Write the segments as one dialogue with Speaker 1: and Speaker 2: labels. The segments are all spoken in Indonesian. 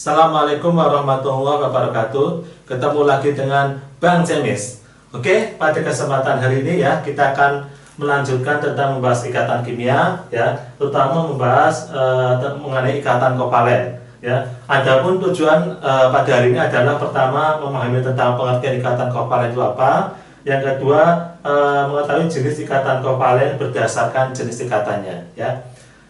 Speaker 1: Assalamualaikum warahmatullahi wabarakatuh. Ketemu lagi dengan Bang Jemis. Oke, pada kesempatan hari ini ya kita akan melanjutkan tentang membahas ikatan kimia ya, terutama membahas mengenai ikatan kovalen ya. Adapun tujuan pada hari ini adalah pertama memahami tentang pengertian ikatan kovalen itu apa. Yang kedua mengetahui jenis ikatan kovalen berdasarkan jenis ikatannya ya.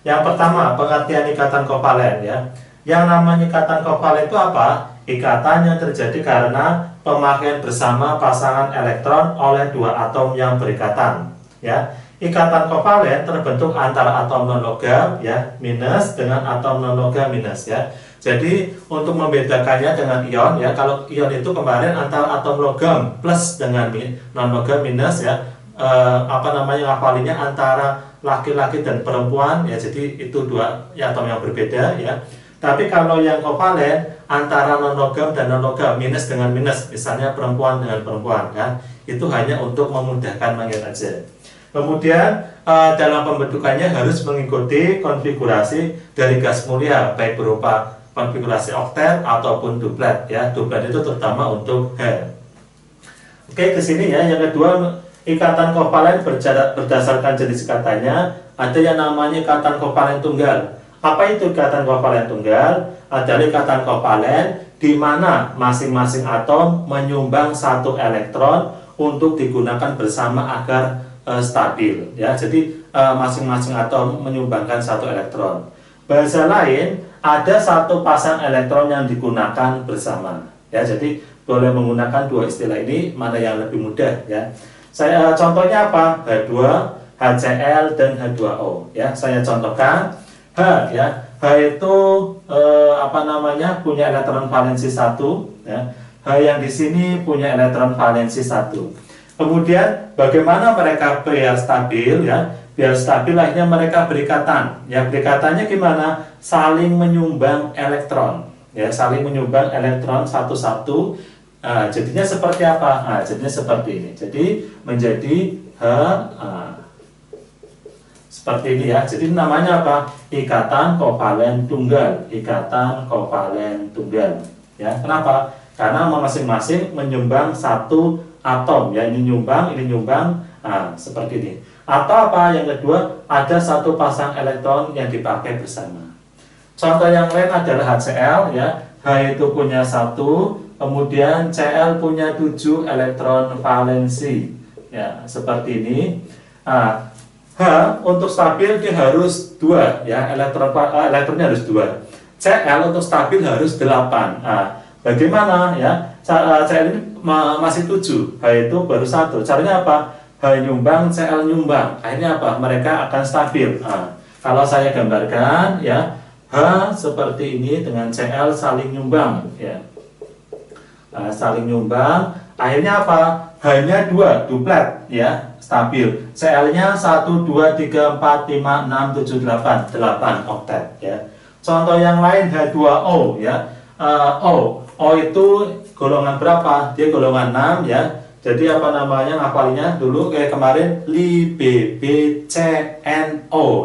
Speaker 1: Yang pertama pengertian ikatan kovalen ya. Yang namanya ikatan kovalen itu apa? Ikatan yang terjadi karena pemakaian bersama pasangan elektron oleh dua atom yang berikatan ya. Ikatan kovalen terbentuk antara atom non-logam ya minus dengan atom non-logam minus ya. Jadi untuk membedakannya dengan ion ya, kalau ion itu kemarin antara atom logam plus dengan non-logam minus ya, ngafalinya antara laki-laki dan perempuan ya, jadi itu dua ya, atom yang berbeda ya. Tapi kalau yang kovalen antara non-logam dan non-logam minus dengan minus, misalnya perempuan dengan perempuan ya, itu hanya untuk memudahkan mengingat aja. Kemudian dalam pembentukannya harus mengikuti konfigurasi dari gas mulia, baik berupa konfigurasi oktet ataupun duplet ya. Duplet itu terutama untuk H. Oke, ke sini ya. Yang kedua, ikatan kovalen berdasarkan jenis ikatannya. Ada yang namanya ikatan kovalen tunggal. Apa itu ikatan kovalen tunggal? Adalah ikatan kovalen di mana masing-masing atom menyumbang satu elektron untuk digunakan bersama agar stabil ya. Jadi masing-masing atom menyumbangkan satu elektron. Bahasa lain, ada satu pasang elektron yang digunakan bersama ya. Jadi boleh menggunakan dua istilah ini, mana yang lebih mudah ya. Saya contohnya apa? H2, HCl dan H2O ya. Saya contohkan H ya. H itu punya elektron valensi 1 ya. H yang di sini punya elektron valensi 1. Kemudian bagaimana mereka biar stabil ya? Biar stabil akhirnya mereka berikatan. Ya, berikatannya gimana? Saling menyumbang elektron. Ya, saling menyumbang elektron satu-satu. Jadinya seperti apa? Jadinya seperti ini. Jadi menjadi H seperti ini ya. Jadi namanya apa? Ikatan kovalen tunggal. Ikatan kovalen tunggal. Ya, kenapa? Karena masing-masing menyumbang satu atom ya. Ini nyumbang, seperti ini. Atau apa? Yang kedua, ada satu pasang elektron yang dipakai bersama. Contoh yang lain adalah HCl ya. H itu punya 1, kemudian Cl punya 7 elektron valensi. Ya, seperti ini. H untuk stabil dia harus 2 ya, elektronnya harus 2. Cl untuk stabil harus 8. Bagaimana ya? Cl ini masih 7, H itu baru 1. Caranya apa? H nyumbang, Cl nyumbang. Akhirnya apa? Mereka akan stabil. Kalau saya gambarkan ya, H seperti ini dengan Cl saling nyumbang ya. Saling nyumbang. Akhirnya apa? Hanya 2 duplet ya, stabil. Cl-nya 1 2 3 4 5 6 7 8 oktet ya. Contoh yang lain H2O ya. O itu golongan berapa? Dia golongan 6 ya. Jadi ngafalinya dulu kayak kemarin LiBBCNO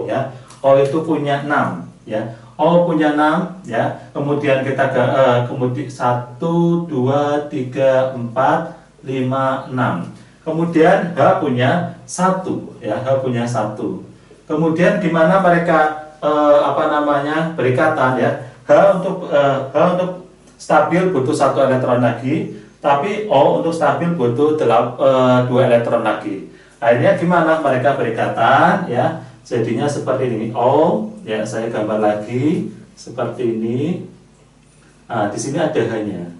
Speaker 1: ya. O itu punya 6 ya. O punya 6 ya. Kemudian kita kemudian 1 2 3 4 5 6. Kemudian H punya 1 ya. H punya 1. Kemudian gimana mereka berikatan ya. H untuk stabil butuh 1 elektron lagi. Tapi O untuk stabil butuh 2 elektron lagi. Akhirnya gimana? Mereka berikatan ya. Jadinya seperti ini. O ya, saya gambar lagi seperti ini. Di sini ada H-nya.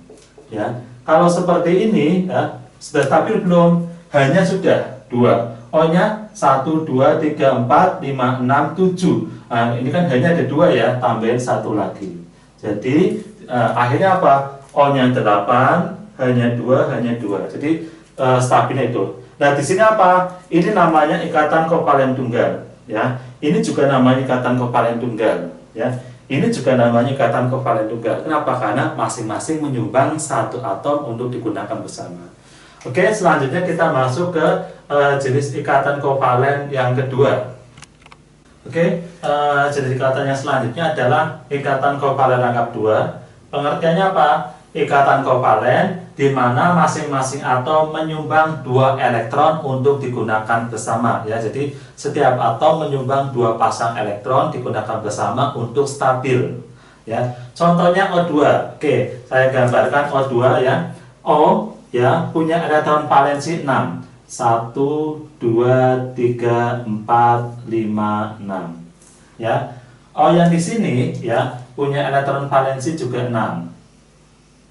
Speaker 1: Ya. Kalau seperti ini ya, sudah stabil belum? H-nya sudah 2. O-nya 1 2 3 4 5 6 7. Ini kan H-nya ada 2 ya, tambahin 1 lagi. Jadi akhirnya apa? O-nya 8, hanya 2. Jadi stabilnya itu. Nah, di sini apa? Ini namanya ikatan kovalen tunggal, ya. Ini juga namanya ikatan kovalen tunggal, ya. Ini juga namanya ikatan kovalen tunggal. Kenapa? Karena masing-masing menyumbang satu atom untuk digunakan bersama. Oke, selanjutnya kita masuk ke jenis ikatan kovalen yang kedua. Oke, jenis ikatan yang selanjutnya adalah ikatan kovalen rangkap 2. Pengertiannya apa? Ikatan kovalen di mana masing-masing atom menyumbang 2 elektron untuk digunakan bersama ya. Jadi setiap atom menyumbang 2 pasang elektron digunakan bersama untuk stabil ya. Contohnya O2. Oke, saya gambarkan O2 ya. O ya punya elektron valensi 6. 1 2 3 4 5 6 ya. O yang di sini ya punya elektron valensi juga 6.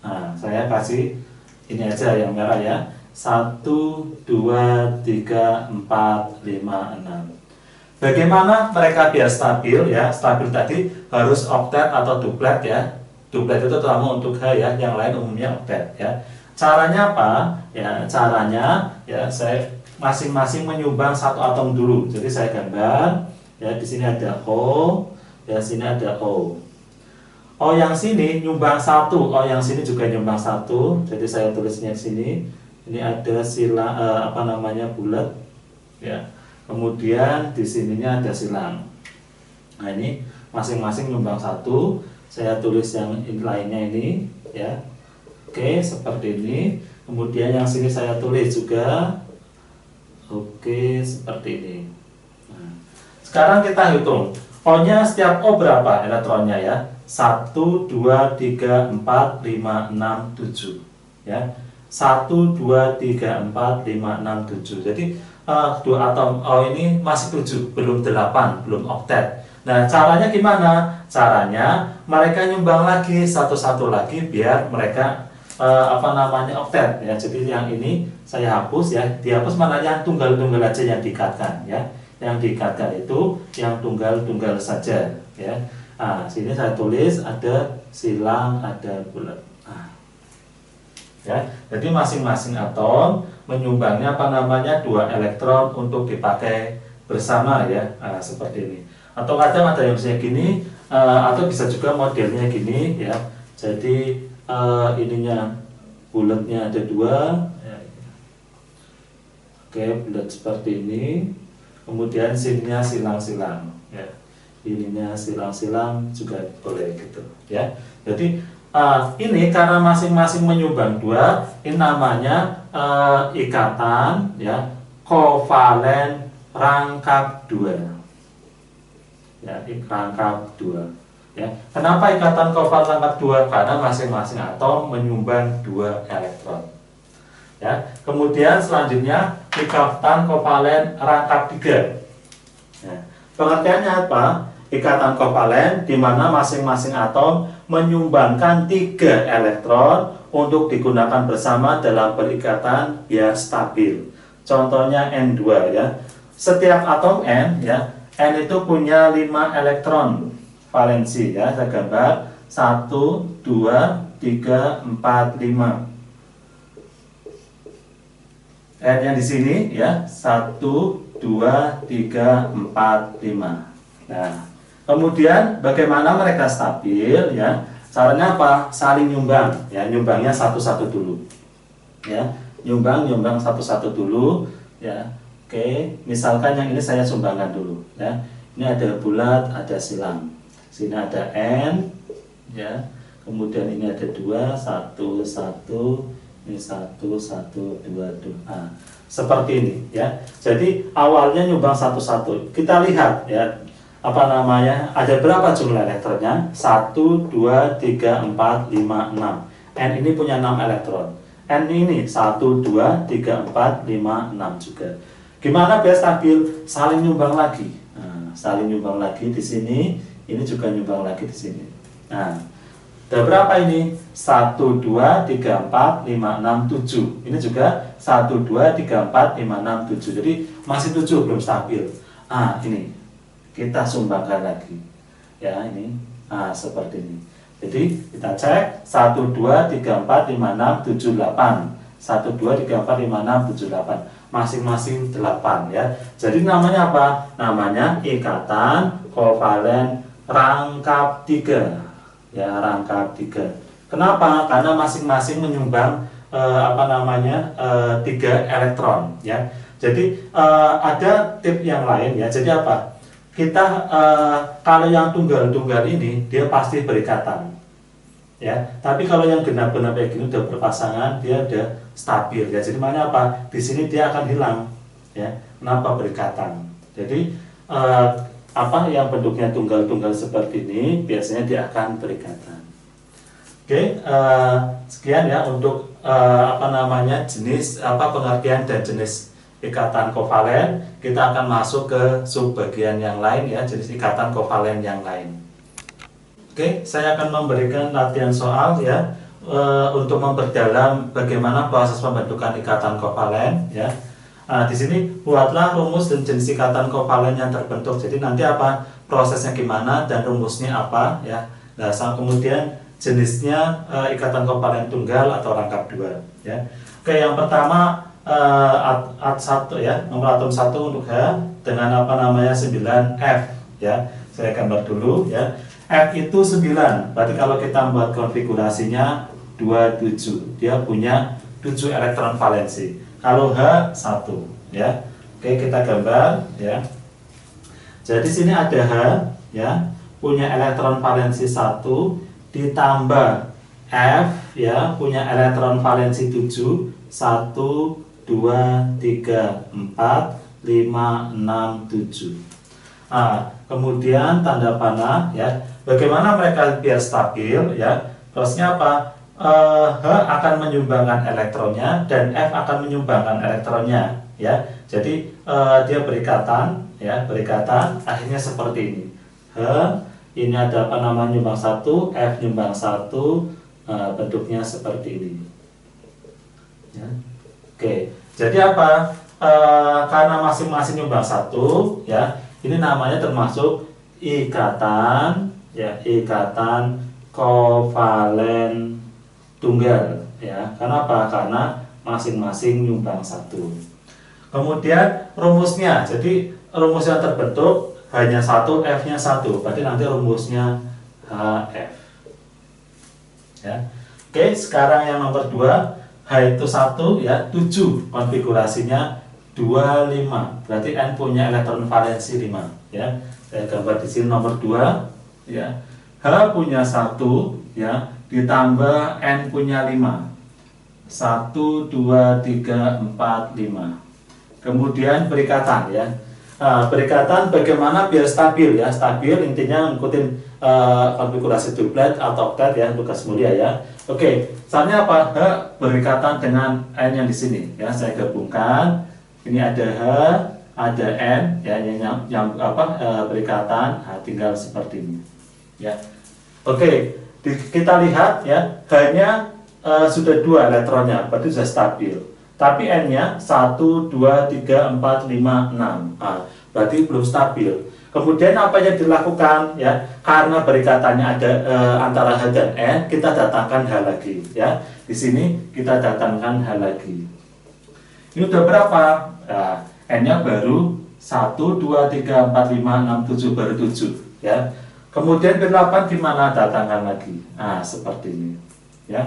Speaker 1: Nah, saya kasih ini aja yang merah ya. 1 2 3 4 5 6. Bagaimana mereka biar stabil ya? Stabil tadi harus oktet atau duplet ya. Duplet itu terutama untuk H ya, yang lain umumnya oktet ya. Caranya apa? Ya, caranya ya saya masing-masing menyumbang 1 atom dulu. Jadi saya gambar ya, di sini ada O, ya sini ada O. O yang sini nyumbang 1, O yang sini juga nyumbang 1. Jadi saya tulisnya di sini. Ini ada silang bulat ya. Kemudian di sininya ada silang. Nah, ini masing-masing nyumbang 1. Saya tulis yang lainnya ini ya. Oke, seperti ini. Kemudian yang sini saya tulis juga. Oke, seperti ini. Nah, sekarang kita hitung. O-nya setiap O berapa elektronnya ya? 1, 2, 3, 4, 5, 6, 7 ya. 1, 2, 3, 4, 5, 6, 7. Jadi 2 atom O ini masih 7, belum 8, belum oktet. Nah, caranya gimana? Caranya mereka nyumbang lagi satu-satu lagi biar mereka oktet ya. Jadi yang ini saya hapus ya. Dihapus mana yang tunggal-tunggal aja yang diikatkan ya. Yang diikatkan itu yang tunggal-tunggal saja ya. Nah, sini saya tulis ada silang, ada bulat. Nah, ya, jadi masing-masing atom menyumbangnya 2 elektron untuk dipakai bersama ya. Nah, seperti ini. Atau kadang ada yang bisa gini, atau bisa juga modelnya gini ya. Jadi ininya bulatnya ada 2 ya. Oke, bulat seperti ini. Kemudian sininya silang-silang ya. Ininya silang-silang juga boleh gitu ya. Jadi ini karena masing-masing menyumbang 2, ini namanya ikatan ya kovalen rangkap 2 ya, rangkap 2 ya. Kenapa ikatan kovalen rangkap 2? Karena masing-masing atom menyumbang 2 elektron ya. Kemudian selanjutnya ikatan kovalen rangkap 3 ya. Pengertiannya apa? Ikatan kovalen di mana masing-masing atom menyumbangkan 3 elektron untuk digunakan bersama dalam perikatan biar stabil. Contohnya N2 ya. Setiap atom N ya, N itu punya 5 elektron valensi ya. Saya gambar 1 2 3 4 5. N yang di sini ya 1 2 3 4 5. Nah, kemudian bagaimana mereka stabil ya? Caranya apa? Saling nyumbang ya, nyumbangnya satu-satu dulu. Ya, nyumbang satu-satu dulu ya. Oke, misalkan yang ini saya sumbangkan dulu ya. Ini ada bulat, ada silang. Sini ada N ya. Kemudian ini ada 2 1 1, ini 1 1 2 2. Nah, seperti ini ya. Jadi awalnya nyumbang satu-satu. Kita lihat ya. Ada berapa jumlah elektronnya? 1, 2, 3, 4, 5, 6. N ini punya 6 elektron. N ini 1, 2, 3, 4, 5, 6 juga. Gimana biar stabil? Saling nyumbang lagi. Nah, saling nyumbang lagi di sini. Ini juga nyumbang lagi di sini. Nah, ada berapa ini? 1, 2, 3, 4, 5, 6, 7. Ini juga 1, 2, 3, 4, 5, 6, 7. Jadi masih 7 belum stabil. Ah, ini kita sumbangkan lagi ya, ini seperti ini. Jadi kita cek 1 2 3 4 5 6 7 8, 1 2 3 4 5 6 7 8, masing-masing 8 ya. Jadi namanya apa? Namanya ikatan kovalen rangkap 3 ya, rangkap 3. Kenapa? Karena masing-masing menyumbang 3 elektron ya. Jadi ada tip yang lain ya. Jadi apa? Kita kalau yang tunggal-tunggal ini dia pasti berikatan ya. Tapi kalau yang genap-genap kayak gini udah berpasangan, dia udah stabil ya. Jadi maknanya apa? Di sini dia akan hilang ya. Kenapa? Berikatan. Jadi apa yang bentuknya tunggal-tunggal seperti ini biasanya dia akan berikatan. Oke, sekian ya untuk apa namanya jenis pengertian dan jenis ikatan kovalen. Kita akan masuk ke subbagian yang lain ya, jenis ikatan kovalen yang lain. Oke, saya akan memberikan latihan soal ya untuk memperdalam bagaimana proses pembentukan ikatan kovalen ya. Di sini buatlah rumus dan jenis ikatan kovalen yang terbentuk. Jadi nanti apa prosesnya gimana dan rumusnya apa ya. Nah, kemudian jenisnya ikatan kovalen tunggal atau rangkap dua ya. Oke, yang pertama at1 ya, nomor atom 1 untuk H dengan apa namanya 9F ya. Saya gambar dulu ya. F itu 9. Berarti kalau kita membuat konfigurasinya 27, dia punya 7 elektron valensi. Kalau H 1 ya. Oke, kita gambar ya. Jadi sini ada H ya, punya elektron valensi 1 ditambah F ya, punya elektron valensi 7. 1 2 3 4 5 6 7. Kemudian tanda panah ya. Bagaimana mereka biar stabil ya? Prosesnya apa? H akan menyumbangkan elektronnya dan F akan menyumbangkan elektronnya ya. Jadi dia berikatan ya, berikatan akhirnya seperti ini. H ini ada apa namanya nyumbang 1, F nyumbang 1, bentuknya seperti ini. Ya. Oke, jadi apa? Karena masing-masing nyumbang 1 ya, ini namanya termasuk ikatan ya, ikatan kovalen tunggal ya. Kenapa? Karena masing-masing nyumbang 1. Kemudian rumusnya, jadi rumus yang terbentuk hanya 1, F-nya 1. Berarti nanti rumusnya HF. Ya. Oke, sekarang yang nomor 2, H itu 1 ya, 7 konfigurasinya 25. Berarti N punya elektron valensi 5 ya. Saya gambar di sini nomor 2 ya. H punya 1 ya, ditambah N punya 5. 1 2 3 4 5. Kemudian berikatan ya. Berikatan bagaimana biar stabil ya, stabil intinya ngikutin konfigurasi duplet atau oktet ya, tugas mulia ya. Oke, misalnya apa? H berikatan dengan N yang di sini ya, saya gabungkan. Ini ada H, ada N ya, yang berikatan, tinggal seperti ini ya. Oke, kita lihat ya, H-nya sudah 2 elektronnya, berarti sudah stabil. Tapi N-nya 1, 2, 3, 4, 5, 6. Berarti belum stabil. Kemudian apa yang dilakukan ya? Karena berikatannya ada antara H dan N, kita datangkan H lagi ya. Di sini kita datangkan H lagi. Ini udah berapa? N-nya baru 1, 2, 3, 4, 5, 6, 7, baru 7 ya. Kemudian ke-8 gimana? Datangkan lagi. Seperti ini ya.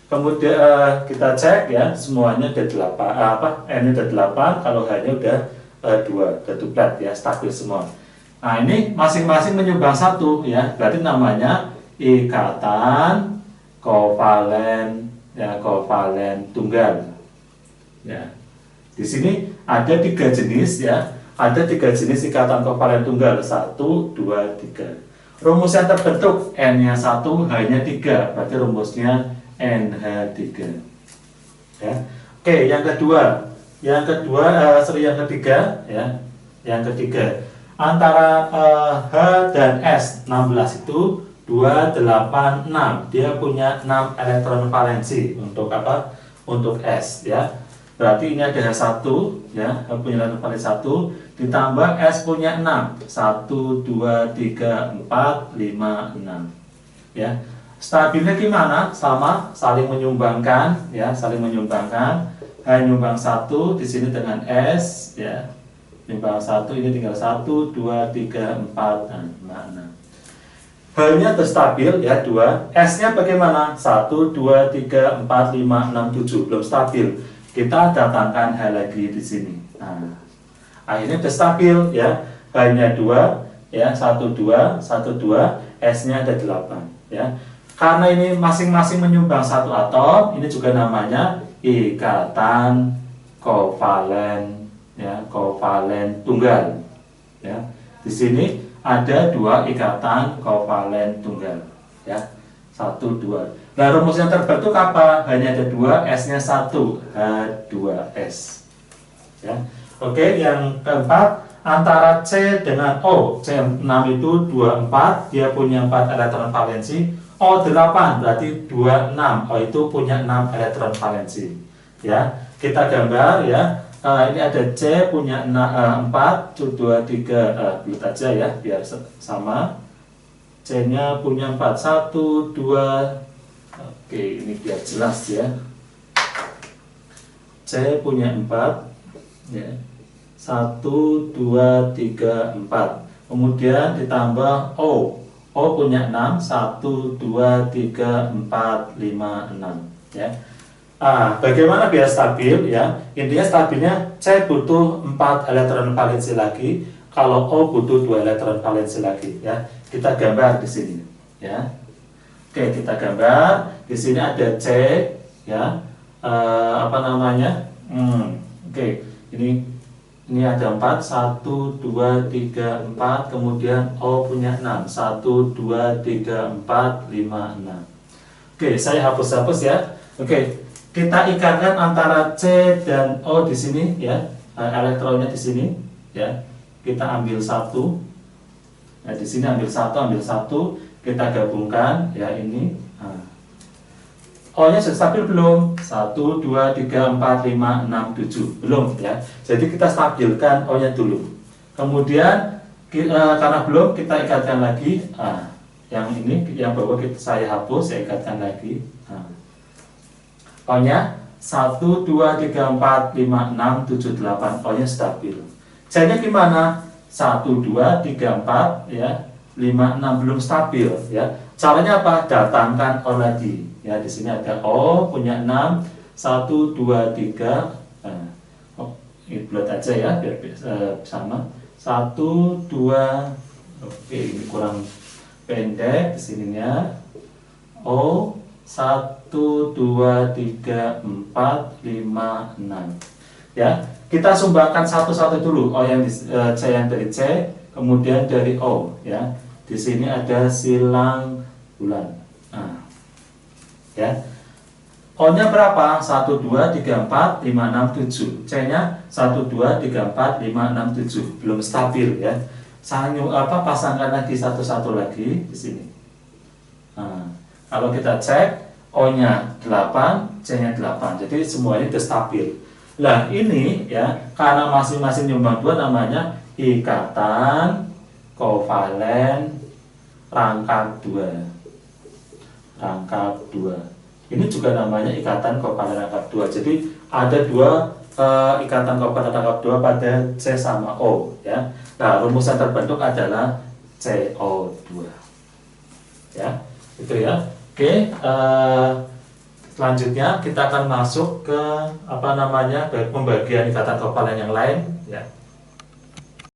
Speaker 1: Kemudian kita cek ya, semuanya udah 8, N-nya udah 8, kalau H-nya udah 2, udah duplet ya, stabil semua. Nah, ini masing-masing menyumbang 1 ya, berarti namanya ikatan kovalen ya, kovalen tunggal. Ya. Di sini ada 3 jenis ya, ada 3 jenis ikatan kovalen tunggal, 1, 2, 3. Rumus yang terbentuk N-nya 1, H-nya 3, berarti rumusnya NH3 ya. Oke, yang ketiga ya, yang ketiga antara H dan S 16 itu 2, 8, 6. Dia punya 6 elektron valensi untuk apa? Untuk S ya. Berarti ini ada H1 ya, punya elektron valensi 1 ditambah S punya 6. 1 2 3 4 5 6 ya. Stabilnya gimana? Sama, saling menyumbangkan ya, saling menyumbangkan. H nyumbang 1 di sini dengan S ya. Nyumbang 1, ini tinggal 1 2 3 4 5 6. H-nya stabil ya 2. S-nya bagaimana? 1 2 3 4 5 6 7, belum stabil. Kita datangkan H lagi di sini. Akhirnya sudah stabil ya. H-nya 2 ya, 1 2 1 2, S-nya ada 8 ya. Karena ini masing-masing menyumbang satu atom, ini juga namanya ikatan kovalen, ya, kovalen tunggal. Ya, di sini ada dua ikatan kovalen tunggal, ya, 1, 2. Nah, rumus yang terbentuk apa? Hanya ada dua, S-nya 1, H2S. Ya. Oke, yang keempat, antara C dengan O. C6 itu 24, dia punya 4 elektron valensi. O8 berarti 26, O itu punya 6 elektron valensi. Ya, kita gambar ya. Ini ada C punya 4, 2, 3, bulat aja ya, biar sama. C-nya punya 4, 1, 2. Oke, ini biar jelas ya. C punya 4, ya. 1, 2, 3, 4. Kemudian ditambah O. O punya 6, 1, 2, 3, 4, 5, 6. Ya. Bagaimana biar stabil ya? Intinya stabilnya C butuh 4 elektron valensi lagi, kalau O butuh 2 elektron valensi lagi ya. Kita gambar di sini ya. Oke, kita gambar. Di sini ada C ya. Apa namanya? Oke, ini ada 4, 1, 2, 3, 4, kemudian O punya 6, 1, 2, 3, 4, 5, 6. Oke, saya hapus-hapus ya. Oke, kita ikatkan antara C dan O di sini ya. Elektronnya di sini ya. Kita ambil 1. Nah, di sini ambil 1, kita gabungkan ya ini. O-nya sudah stabil belum? 1, 2, 3, 4, 5, 6, 7. Belum ya. Jadi kita stabilkan O-nya dulu. Kemudian karena belum, kita ikatkan lagi. Yang ini, yang bawah saya hapus, saya ikatkan lagi. O-nya 1, 2, 3, 4, 5, 6, 7, 8. O-nya stabil. C-nya gimana? 1, 2, 3, 4 ya. 5, 6 belum stabil ya. Caranya apa? Datangkan O lagi. Ya, di sini ada O punya 6, 1, 2, 3. Ini bulat aja ya biar sama. 1, 2. Oke, ini kurang pendek di sininya. O 1, 2, 3, 4, 5, 6. Ya, kita sumbangkan satu-satu dulu. O yang C yang dari C, kemudian dari O ya. Di sini ada silang bulan. Ya. O-nya berapa? 1, 2, 3, 4, 5, 6, 7. C-nya 1, 2, 3, 4, 5, 6, 7. Belum stabil ya. Pasangkan lagi satu-satu lagi di sini. Kalau kita cek, O-nya 8, C-nya 8. Jadi semuanya sudah stabil. Nah, ini ya, karena masing-masing nyumbang 2 namanya ikatan kovalen rangkap 2. Rangkap 2. Ini juga namanya ikatan kovalen rangkap 2. Jadi ada 2 ikatan kovalen rangkap 2 pada C sama O ya. Nah, rumus yang terbentuk adalah CO2. Ya, itu ya. Oke, selanjutnya kita akan masuk ke pembagian ikatan kovalen yang lain ya.